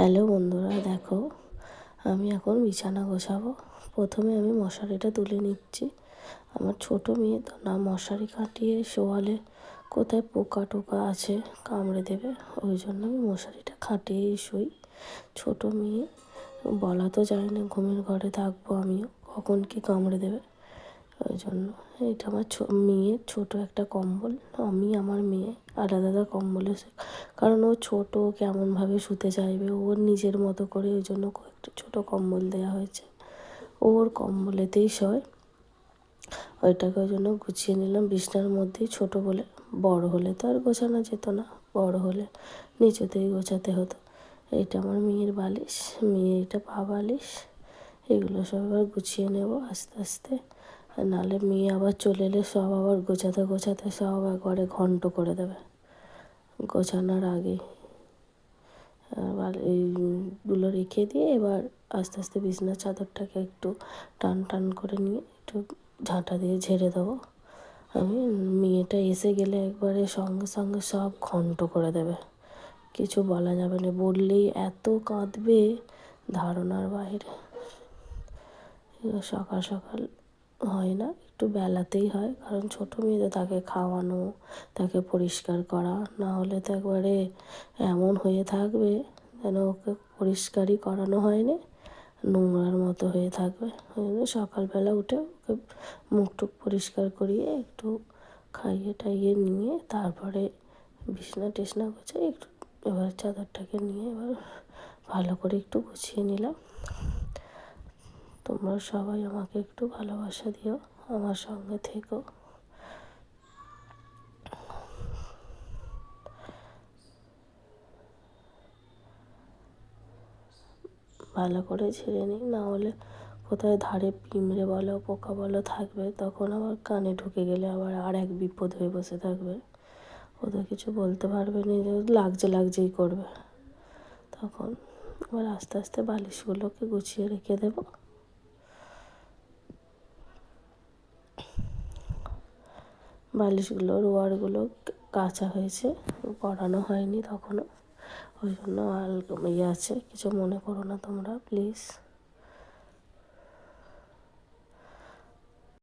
Hello বন্ধুরা, দেখো আমি এখন বিছানা গোছাবো। প্রথমে আমি মশারিটা তুলে নিচ্ছি। আমার ছোট মেয়ে তো না মশারি খাটিয়ে শোয়ালে কোথায় পোকা টোকা আছে, কামড়ে দেবে, ওই জন্য আমি মশারিটা খাটিয়েই শুই। ছোট মেয়ে, বলা তো যায় না ঘুমের ঘরে থাকবো আমিও, কখন কি কামড়ে দেবে, ওই জন্য এটা আমার মেয়ের ছোট একটা কম্বল। আমি আমার মেয়ে আলাদা আলাদা কম্বলে, কারণ ও ছোটো, কেমনভাবে শুতে চাইবে ওর নিজের মতো করে, ওই জন্য কয়েকটা ছোটো কম্বল দেওয়া হয়েছে। ওর কম্বলেতেই শয়, ওইটাকে ওই জন্য গুছিয়ে নিলাম বিছনার মধ্যেই। ছোটো বলে, বড় হলে তো আর গোছানো যেত না, বড় হলে নিচেতেই গোছাতে হতো। এইটা আমার মেয়ের বালিশ, এটা পা বালিশ। এগুলো সব আবার গুছিয়ে নেব আস্তে আস্তে, নাহলে মেয়ে আবার চলে এলে সব আবার গোছাতে গোছাতে সব একবারে ঘন্ট করে দেবে গোছানোর আগে। আর এইগুলো রেখে দিয়ে এবার আস্তে আস্তে বিছানার চাদরটাকে একটু টান টান করে নিয়ে একটু ঝাঁটা দিয়ে ঝেড়ে দেবো। আমি মেয়েটা এসে গেলে একবারে সঙ্গে সঙ্গে সব ঘন্ট করে দেবে, কিছু বলা যাবে না, বললেই এত কাঁদবে ধারণার বাইরে। সকাল সকাল হয় না, একটু বেলাতেই হয়, কারণ ছোটো মেয়ে, তাকে খাওয়ানো, তাকে পরিষ্কার করা, না হলে তো একবারে এমন হয়ে থাকবে যেন ওকে পরিষ্কারই করানো হয়নি, নোংরার মতো হয়ে থাকবে। ওই জন্য সকালবেলা উঠে ওকে মুখ টুক পরিষ্কার করিয়ে একটু খাইয়ে টাইয়ে নিয়ে তারপরে বিছনা টিছনা গুছিয়ে একটু এবার চাদরটাকে নিয়ে এবার ভালো করে একটু গুছিয়ে নিলাম। তোমরা সবাই আমাকে একটু ভালোবাসা দিও, আমার সঙ্গে থেকো। ভালো করে ঝেড়ে নিই, না হলে কোথায় ধারে পিঁমড়ে বলো পোকা বলো থাকবে, তখন আবার কানে ঢুকে গেলে আবার আর এক বিপদ হয়ে বসে থাকবে। ওদের কিছু বলতে পারবে না, যে লাগছেই করবে। তখন আবার আস্তে আস্তে বালিশগুলোকে গুছিয়ে রেখে দেবো। বালিশগুলো রোয়ারগুলো কাচা হয়েছে, পরানো হয়নি তখনও, ওই জন্য আছে, কিছু মনে করো না তোমরা প্লিজ।